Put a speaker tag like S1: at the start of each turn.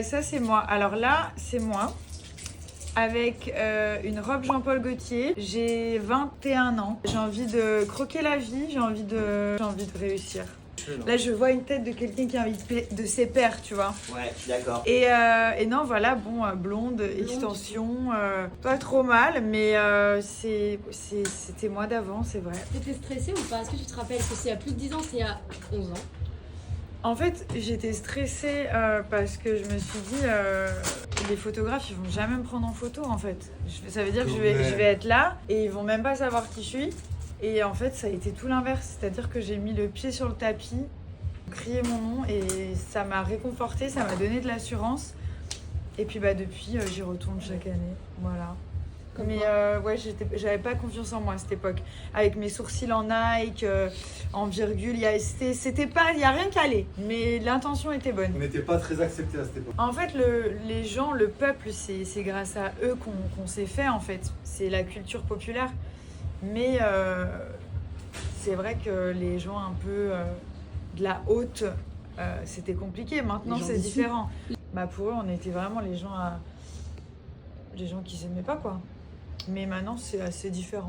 S1: Ça, c'est moi. Alors là, c'est moi. Avec une robe Jean-Paul Gaultier. J'ai 21 ans. J'ai envie de croquer la vie. J'ai envie de réussir. Là, je vois une tête de quelqu'un qui a envie de ses pairs, tu vois.
S2: Ouais, d'accord.
S1: Et non, voilà, bon, blonde, extension, pas trop mal, mais c'était moi d'avant, c'est vrai.
S3: T'étais stressée ou pas? Est-ce que tu te rappelles que c'est il y a plus de 10 ans, c'est il y a 11 ans?
S1: En fait, j'étais stressée parce que je me suis dit, les photographes, ils vont jamais me prendre en photo, en fait. Ça veut dire que je vais être là et ils vont même pas savoir qui je suis. Et en fait, ça a été tout l'inverse. C'est-à-dire que j'ai mis le pied sur le tapis, crié mon nom et ça m'a réconfortée, ça m'a donné de l'assurance. Et puis depuis, j'y retourne chaque année. Voilà. Mais ouais, j'avais pas confiance en moi à cette époque. Avec mes sourcils en Nike, en virgule, il y a rien qui allait. Mais l'intention était bonne.
S4: On n'était pas très acceptés à cette époque.
S1: En fait, les gens, le peuple, c'est grâce à eux qu'on s'est fait, en fait. C'est la culture populaire. Mais c'est vrai que les gens un peu de la haute, c'était compliqué. Maintenant, c'est différent. Pour eux, on était vraiment les gens qui s'aimaient pas, quoi. Mais maintenant, c'est assez différent.